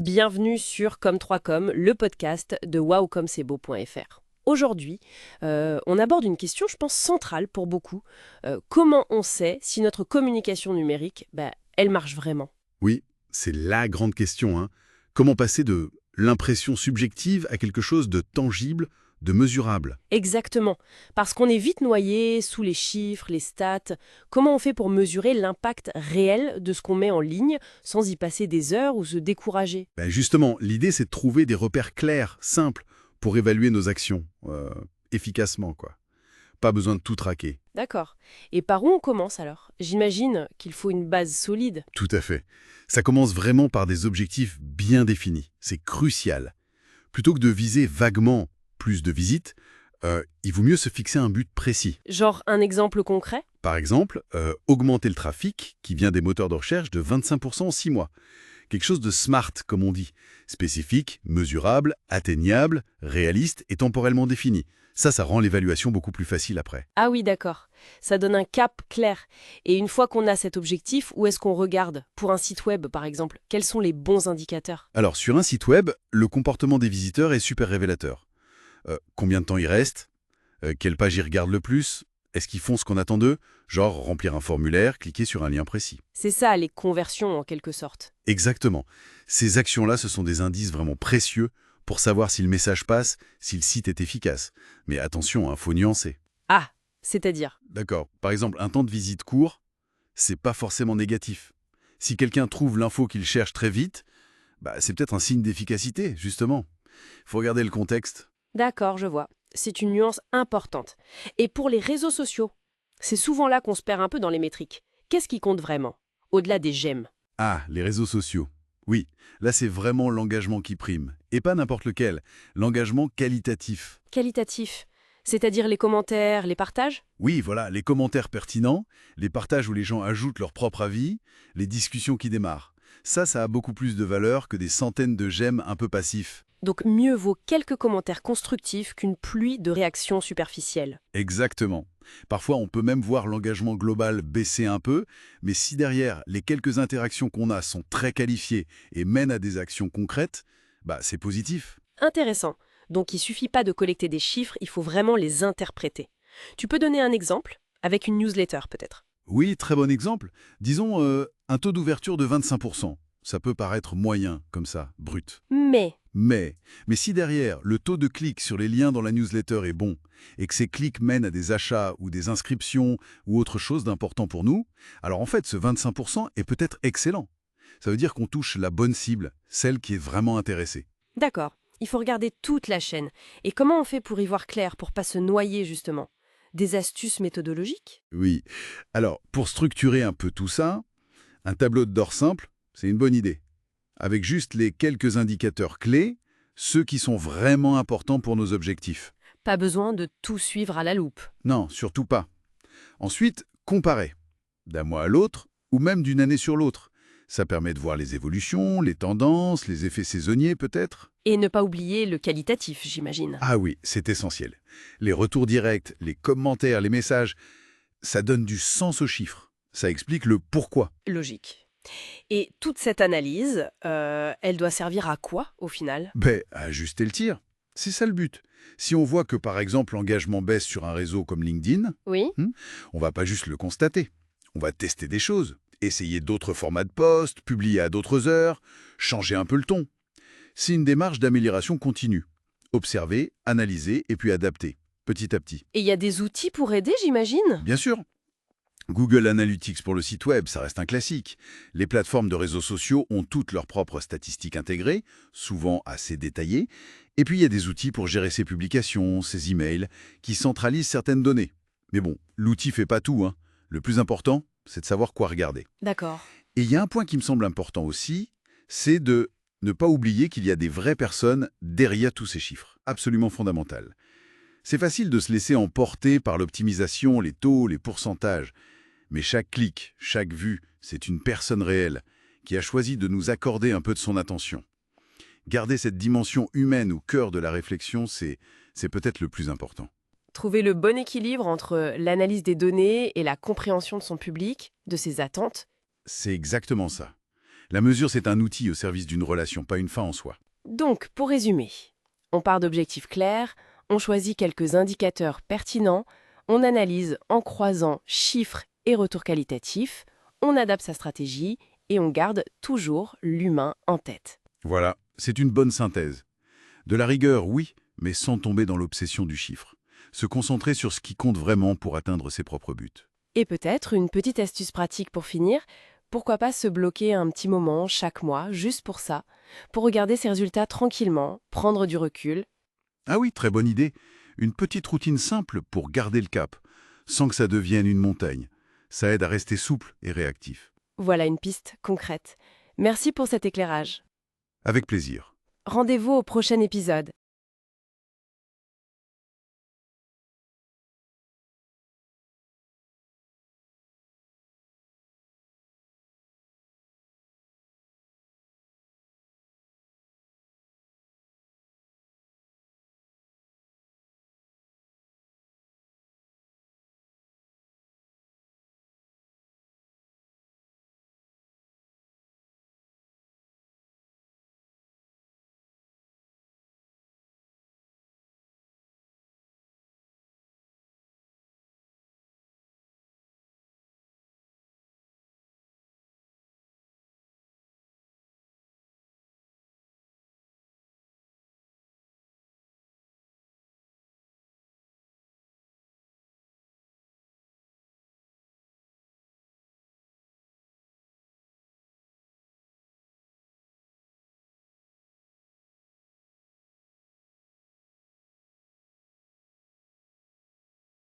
Bienvenue sur Comme3Com, le podcast de wowcomcebo.fr. Aujourd'hui, on aborde une question, je pense, centrale pour beaucoup. Comment on sait si notre communication numérique, elle marche vraiment? Oui, c'est la grande question, hein. Comment passer de l'impression subjective à quelque chose de tangible, de mesurable? Exactement, parce qu'on est vite noyé sous les chiffres, les stats. Comment on fait pour mesurer l'impact réel de ce qu'on met en ligne sans y passer des heures ou se décourager? Justement, l'idée c'est de trouver des repères clairs, simples, pour évaluer nos actions, efficacement, quoi. Pas besoin de tout traquer. D'accord. Et par où on commence alors? J'imagine qu'il faut une base solide. Tout à fait. Ça commence vraiment par des objectifs bien définis. C'est crucial. Plutôt que de viser vaguement plus de visites, il vaut mieux se fixer un but précis. Genre un exemple concret? Par exemple, augmenter le trafic qui vient des moteurs de recherche de 25% en 6 mois. Quelque chose de smart, comme on dit. Spécifique, mesurable, atteignable, réaliste et temporellement défini. Ça rend l'évaluation beaucoup plus facile après. Ah oui, d'accord. Ça donne un cap clair. Et une fois qu'on a cet objectif, où est-ce qu'on regarde? Pour un site web, par exemple, quels sont les bons indicateurs? Alors, sur un site web, le comportement des visiteurs est super révélateur. Combien de temps ils restent? Quelle page ils regardent le plus? Est-ce qu'ils font ce qu'on attend d'eux? Genre remplir un formulaire, cliquer sur un lien précis. C'est ça, les conversions en quelque sorte. Exactement. Ces actions-là, ce sont des indices vraiment précieux pour savoir si le message passe, si le site est efficace. Mais attention, faut nuancer. Ah, c'est-à-dire? D'accord. Par exemple, un temps de visite court, c'est pas forcément négatif. Si quelqu'un trouve l'info qu'il cherche très vite, c'est peut-être un signe d'efficacité, justement. Il faut regarder le contexte. D'accord, je vois. C'est une nuance importante. Et pour les réseaux sociaux, c'est souvent là qu'on se perd un peu dans les métriques. Qu'est-ce qui compte vraiment? Au-delà des j'aime. Ah, les réseaux sociaux. Oui, là c'est vraiment l'engagement qui prime. Et pas n'importe lequel. L'engagement qualitatif. Qualitatif. C'est-à-dire les commentaires, les partages? Oui, voilà, les commentaires pertinents, les partages où les gens ajoutent leur propre avis, les discussions qui démarrent. Ça a beaucoup plus de valeur que des centaines de j'aime un peu passifs. Donc mieux vaut quelques commentaires constructifs qu'une pluie de réactions superficielles. Exactement. Parfois, on peut même voir l'engagement global baisser un peu, mais si derrière, les quelques interactions qu'on a sont très qualifiées et mènent à des actions concrètes, c'est positif. Intéressant. Donc il suffit pas de collecter des chiffres, il faut vraiment les interpréter. Tu peux donner un exemple? Avec une newsletter peut-être. Oui, très bon exemple. Disons un taux d'ouverture de 25%. Ça peut paraître moyen, comme ça, brut. Mais, Mais si derrière, le taux de clics sur les liens dans la newsletter est bon, et que ces clics mènent à des achats ou des inscriptions ou autre chose d'important pour nous, alors en fait, ce 25% est peut-être excellent. Ça veut dire qu'on touche la bonne cible, celle qui est vraiment intéressée. d'accord, il faut regarder toute la chaîne. Et comment on fait pour y voir clair, pour pas se noyer justement? Des astuces méthodologiques? Oui. Alors, pour structurer un peu tout ça, un tableau de bord simple, c'est une bonne idée. Avec juste les quelques indicateurs clés, ceux qui sont vraiment importants pour nos objectifs. Pas besoin de tout suivre à la loupe. Non, surtout pas. Ensuite, comparer. D'un mois à l'autre, ou même d'une année sur l'autre. Ça permet de voir les évolutions, les tendances, les effets saisonniers peut-être. Et ne pas oublier le qualitatif, j'imagine. Ah oui, c'est essentiel. Les retours directs, les commentaires, les messages, ça donne du sens aux chiffres. Ça explique le pourquoi. Logique. Et toute cette analyse, elle doit servir à quoi au final? À ajuster le tir. C'est ça le but. Si on voit que par exemple l'engagement baisse sur un réseau comme LinkedIn, Oui. on va pas juste le constater. On va tester des choses, essayer d'autres formats de posts, publier à d'autres heures, changer un peu le ton. C'est une démarche d'amélioration continue. Observer, analyser et puis adapter, petit à petit. Et il y a des outils pour aider, j'imagine? Bien sûr, Google Analytics pour le site web, ça reste un classique. Les plateformes de réseaux sociaux ont toutes leurs propres statistiques intégrées, souvent assez détaillées. Et puis il y a des outils pour gérer ses publications, ses emails, qui centralisent certaines données. Mais bon, l'outil fait pas tout, hein. Le plus important, c'est de savoir quoi regarder. D'accord. Et il y a un point qui me semble important aussi, c'est de ne pas oublier qu'il y a des vraies personnes derrière tous ces chiffres. Absolument fondamental. C'est facile de se laisser emporter par l'optimisation, les taux, les pourcentages. Mais chaque clic, chaque vue, c'est une personne réelle qui a choisi de nous accorder un peu de son attention. Garder cette dimension humaine au cœur de la réflexion, c'est peut-être le plus important. Trouver le bon équilibre entre l'analyse des données et la compréhension de son public, de ses attentes. C'est exactement ça. La mesure, c'est un outil au service d'une relation, pas une fin en soi. Donc, pour résumer, on part d'objectifs clairs, on choisit quelques indicateurs pertinents, on analyse en croisant chiffres et retours qualitatifs, on adapte sa stratégie et on garde toujours l'humain en tête. Voilà, c'est une bonne synthèse. De la rigueur, oui, mais sans tomber dans l'obsession du chiffre. Se concentrer sur ce qui compte vraiment pour atteindre ses propres buts. Et peut-être une petite astuce pratique pour finir, pourquoi pas se bloquer un petit moment chaque mois, juste pour ça, pour regarder ses résultats tranquillement, prendre du recul. Ah oui, très bonne idée. Une petite routine simple pour garder le cap, sans que ça devienne une montagne. Ça aide à rester souple et réactif. Voilà une piste concrète. Merci pour cet éclairage. Avec plaisir. Rendez-vous au prochain épisode.